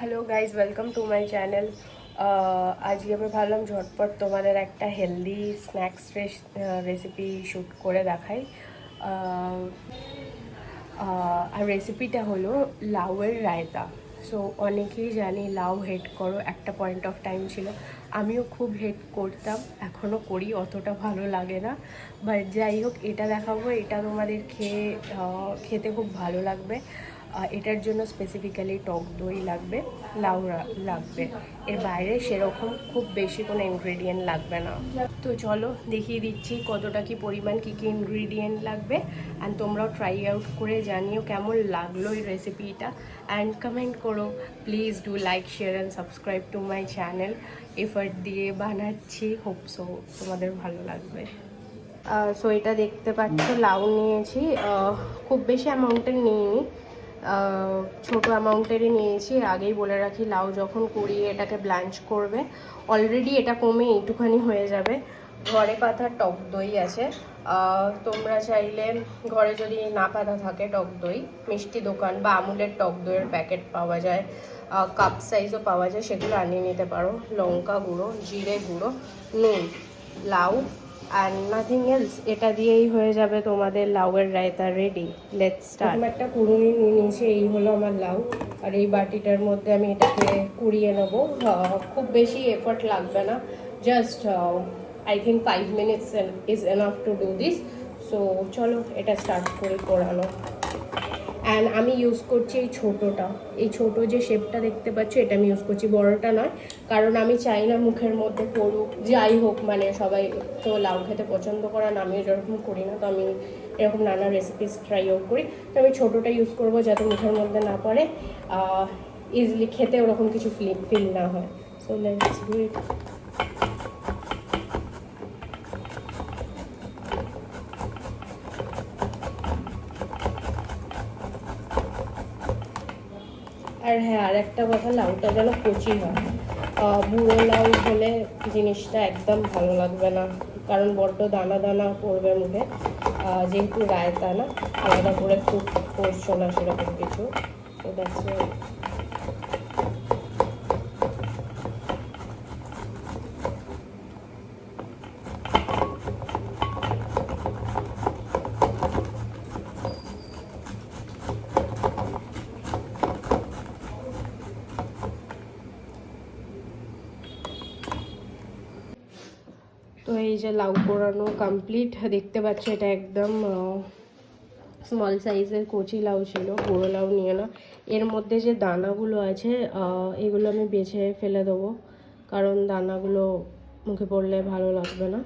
Hello guys, welcome to my channel. আজকে আমি ভাবলাম ঝটপট তোমাদের একটা হেলদি স্ন্যাক্স রেসিপি শ্যুট করে দেখাই। আর রেসিপিটা হলো লাউয়ের রায়তা। সো অনেকেই জানি লাউ হেট করো, একটা পয়েন্ট অফ টাইম ছিল, আমিও খুব হেট করতাম, এখনও করি, অতটা ভালো লাগে না। বাট যাই হোক, এটা দেখাবো, এটা তোমাদের খেতে খুব ভালো লাগবে। এটার জন্য স্পেসিফিক্যালি টক দই লাগবে, লাউ লাগবে, এর বাইরে সেরকম খুব বেশি কোনো ইনগ্রেডিয়েন্ট লাগবে না। তো চলো দেখিয়ে দিচ্ছি কতটা কি পরিমাণ কী কী ইনগ্রেডিয়েন্ট লাগবে। অ্যান্ড তোমরাও ট্রাই আউট করে জানিও কেমন লাগলো এই রেসিপিটা, অ্যান্ড কমেন্ট করো। Please do like, share and subscribe to my channel. Effort দিয়ে বানাচ্ছি, হোপ সো তোমাদের ভালো লাগবে। সো এটা দেখতে পাচ্ছ, লাউ নিয়েছি, খুব বেশি অ্যামাউন্টের নিইনি, ছোট অ্যামাউন্টেরই নিয়েছি। আগেই বলে রাখি, লাউ যখন কুড়িয়ে এটাকে ব্ল্যাঞ্চ করবে, অলরেডি এটা কমে এইটুখানি হয়ে যাবে। ঘরে পাতা টক দই আছে, তোমরা চাইলে ঘরে যদি না পাতা থাকে টক দই, মিষ্টি দোকান বা আমুলের টক দইয়ের প্যাকেট পাওয়া যায়, কাপ সাইজও পাওয়া যায়, সেগুলো আনিয়ে নিতে পারো। লঙ্কা গুঁড়ো, জিরে গুঁড়ো, নুন, লাউ অ্যান্ড নাথিং এলস। এটা দিয়েই হয়ে যাবে তোমাদের লাউয়ের রায়তা রেডি। Let's start. একটা কুড়ুনি নিয়ে নিয়েছি, এই হলো আমার লাউ, আর এই বাটিটার মধ্যে আমি এটাকে কুড়িয়ে নেবো। খুব বেশি এফর্ট লাগবে না, just I think 5 minutes is enough to do this. So চলো এটা স্টার্ট করি করানো। অ্যান্ড আমি ইউজ করছি এই ছোটোটা, এই ছোটো যে শেপটা দেখতে পাচ্ছ, এটা আমি ইউজ করছি, বড়টা নয়, কারণ আমি চাই না মুখের মধ্যে পড়ুক। যাই হোক, মানে সবাই তো লাউ খেতে পছন্দ করে না, আমিও যেরকম করি না, তো আমি এরকম নানা রেসিপিস ট্রাই আউট করি। তো আমি ছোটোটা ইউজ করবো যাতে মুখের মধ্যে না পড়ে, ইজিলি খেতে ওরকম কিছু ফিল না হয়। So let's do it. আর হ্যাঁ, আর একটা কথা, লাউটা যেন কচি হয়। বুড়ো লাউ হলে জিনিসটা একদম ভালো লাগবে না, কারণ বড্ড দানা দানা পড়বে মুখে। যেহেতু রায়তা না, আলাদা করে কুক করছো না সেরকম কিছু, তো দ্যাটস তো এই যে লাউ পোড়ানো কমপ্লিট, দেখতে পাচ্ছ এটা একদম স্মল সাইজের কচি লাউ ছিল, বড়ো লাউ নিয়ে না। এর মধ্যে যে দানাগুলো আছে, এগুলো আমি বেছে ফেলে দেবো, কারণ দানাগুলো মুখে পড়লে ভালো লাগবে না,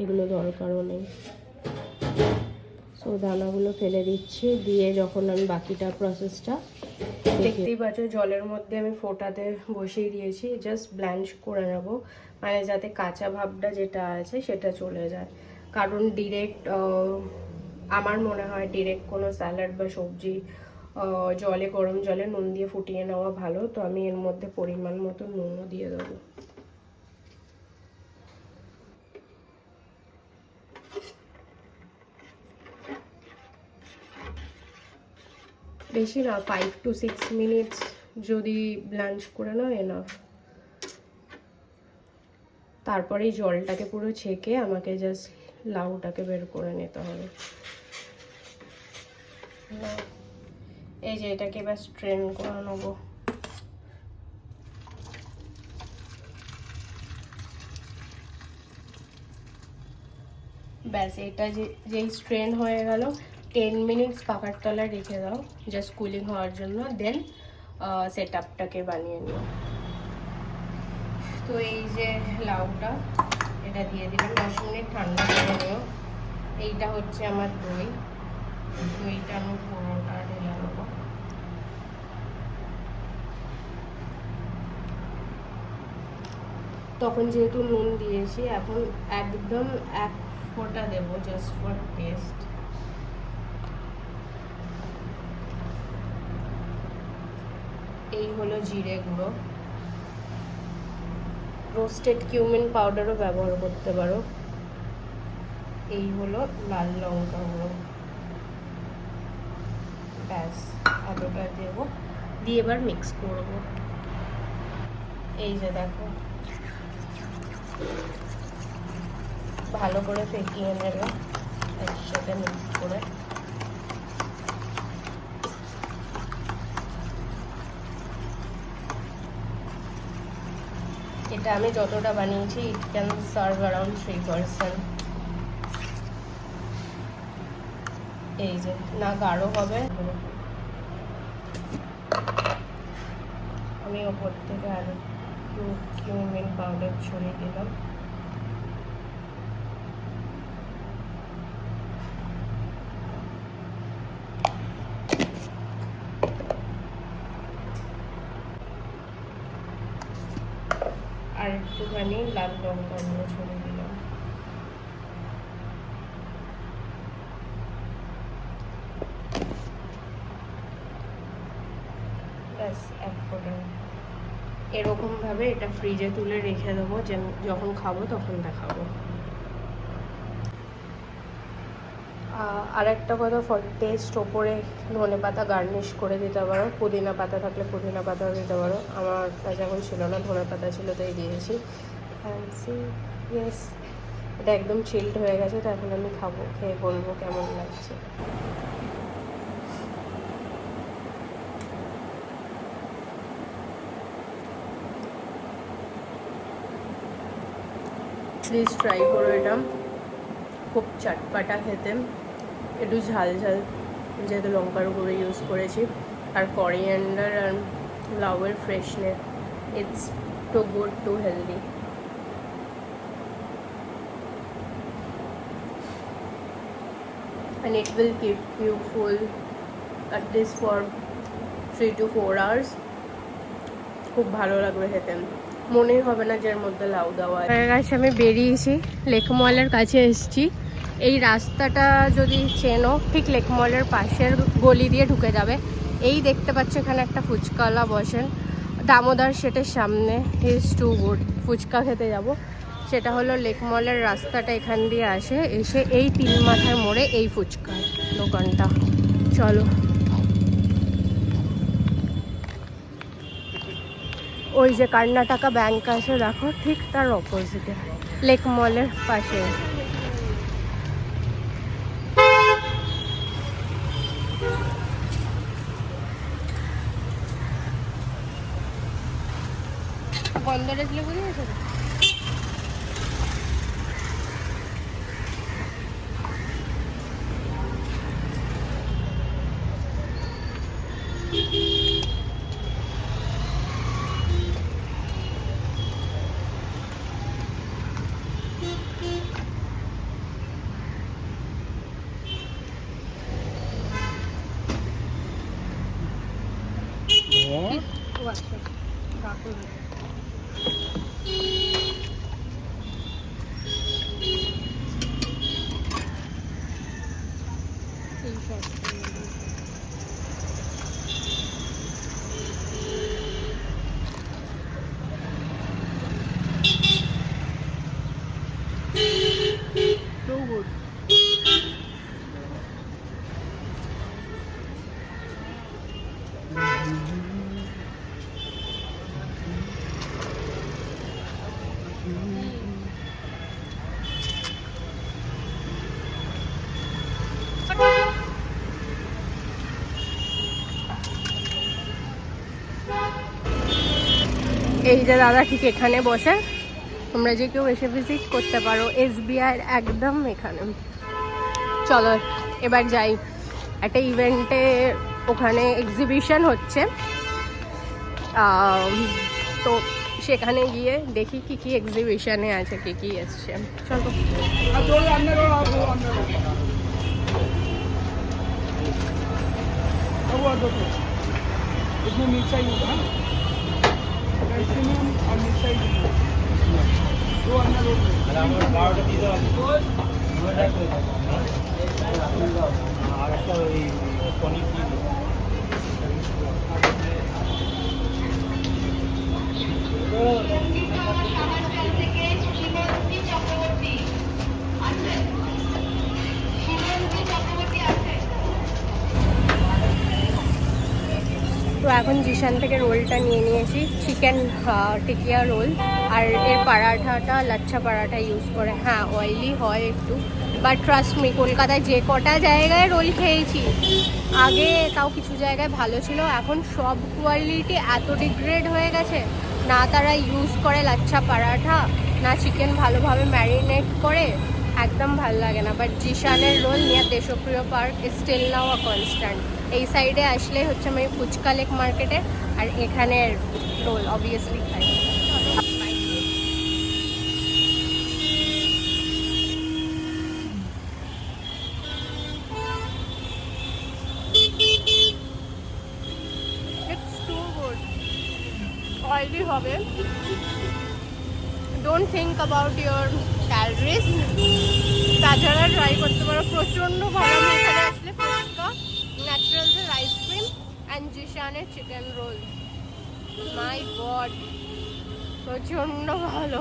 এগুলো দরকারও নেই। সো দানাগুলো ফেলে দিচ্ছি, দিয়ে যখন আমি বাকিটা প্রসেসটা দেখতেই পাচ্ছ, জলের মধ্যে আমি ফোটাতে বসিয়ে দিয়েছি, জাস্ট ব্ল্যাঞ্চ করে নেব, মানে যাতে কাঁচা ভাবটা যেটা আছে সেটা চলে যায়। কারণ ডিরেক্ট, আমার মনে হয় ডিরেক্ট কোনো স্যালাড বা সবজি জলে, গরম জলে নুন দিয়ে ফুটিয়ে নেওয়া ভালো। তো আমি এর মধ্যে পরিমাণ মতো নুনও দিয়ে দেবো। বেশি না, 5 to 6 minutes যদি ব্ল্যাঞ্চ করে নাও এনাফ। তারপরে জলটাকে পুরো ছেঁকে আমাকে জাস্ট লাউটাকে বের করে নিতে হবে। এই যে এটাকে এবার স্ট্রেন করে নেবো। ব্যাস, এটা যেই স্ট্রেন হয়ে গেল, 10 minutes পাখার তলায় রেখে দাও, জাস্ট কুলিং হওয়ার জন্য। দেন সেট আপটাকে বানিয়ে নিও। তো এই যে লাউটা, এটা দিয়ে দিলাম, 10 মিনিট ঠান্ডা করে নিও। এইটা হচ্ছে আমার দই, দইটা আমি পুরোটা ঢেলে নেবো। তখন যেহেতু নুন দিয়েছি, এখন একদম 1 ফোঁটা দেবো, জাস্ট ফর টেস্ট। এই হলো জিরে গুঁড়ো, রোস্টেড কিউমিন পাউডারও ব্যবহার করতে পারো। এই হলো লাল লঙ্কা গুঁড়ো, ব্যাস এতটা দেবো, দিয়ে এবার মিক্স করবো। এই যে দেখো, ভালো করে ফেটিয়ে নেবে একসাথে মিক্স করে। এটা আমি যতটা বানিয়েছি, ইট ক্যান সার্ভ অ্যারাউন্ড 3%। এই যে, না গাঢ় হবে। আমি ওপর থেকে আর একটু কিউমিন পাউডার ছড়িয়ে দিলাম। আর একটুখানি লাল লঙ্কা গুঁড়ো ছড়িয়ে দিলাম। ব্যাস, এক ফোঁটা। এরকম ভাবে এটা ফ্রিজে তুলে রেখে দেবো, যে যখন খাবো তখন দেখাবো। আর একটা কথা, ফর টেস্ট, ওপরে ধনে পাতা গার্নিশ করে দিতে পারো, পুদিনা পাতা থাকলে পুদিনা পাতাও দিতে পারো। আমার কাছে এখন ছিল না, ধনে পাতা ছিল তাই দিয়েছি। ইয়েস, এটা একদম চিল্ড হয়ে গেছে, তো এখন আমি খাবো, খেয়ে বলবো কেমন লাগছে। প্লিজ ট্রাই করো, এটা খুব চটপাটা খেতে, একটু ঝাল ঝাল, যেহেতু লঙ্কার গুঁড়ো ইউজ করেছি, আর করিয়েন্ডার আর লাউয়ের freshness, it's too good too healthy. And it will keep you full at least for 3 to 4 hours. খুব ভালো লাগবে খেতে, মনেই হবে না যে এর মধ্যে লাউ দেওয়া আছে। আমি বেরিয়েছি, লেক মলের কাছে এসেছি। এই রাস্তাটা যদি চেনো, ঠিক লেক মলের পাশের গলি দিয়ে ঢুকে যাবে। এই দেখতে পাচ্ছ এখানে একটা ফুচকাওয়ালা বসেন, দামোদর শেটের সামনে। ইজ টু গুড, ফুচকা খেতে যাব। সেটা হলো লেক মলের রাস্তাটা এখান দিয়ে আসে, এসে এই 3 মাথার মোড়ে এই ফুচকার দোকানটা। চলো, ওই যে কর্ণাটকা ব্যাংক আছে দেখো, ঠিক তার অপোজিটে, লেক মলের পাশে। বন্ধ রেখলে বুঝে গেছে। এই যে দাদা ঠিক এখানে বসে, তোমরা যে কেউ এসে ভিজিট করতে পারো, SBI একদম এখানে। চলো এবার যাই, একটা ইভেন্টে ওখানে এক্সিবিশন হচ্ছে, তো সেখানে গিয়ে দেখি কি কি এক্সিবিশনে আছে, কি কি এসছে। চলো, তো এখন জিশান থেকে রোলটা নিয়ে নিয়েছি, চিকেন টিকিয়া রোল, আর এর পারাঠাটা লাচ্ছা পারাঠা ইউজ করে। হ্যাঁ অয়েলি হয় একটু, বাট ট্রাস্ট মি কলকাতায় যে কটা জায়গায় রোল খেয়েছি আগে, তাও কিছু জায়গায় ভালো ছিল, এখন সব কোয়ালিটি এত ডিগ্রেড হয়ে গেছে। না তারা ইউজ করে লাচ্ছা পারাঠা, না চিকেন ভালোভাবে ম্যারিনেট করে, একদম ভালো লাগে না। বাট জিশানের roll near Deshapriya park still now a constant. এই সাইডে আসলে হচ্ছে আমি ফুচকা লেক মার্কেটে, আর এখানের রোল অবভিয়াসলি খাই। অয়েলি হবে, don't think about your calories. তাছাড়া ট্রাই করতে পারো, প্রচণ্ড ভালো। আমি এখানে আসলে ফুচকা, ন্যাচারালসের আইসক্রিম অ্যান্ড জিশানের চিকেন রোল, মাই গড প্রচণ্ড ভালো।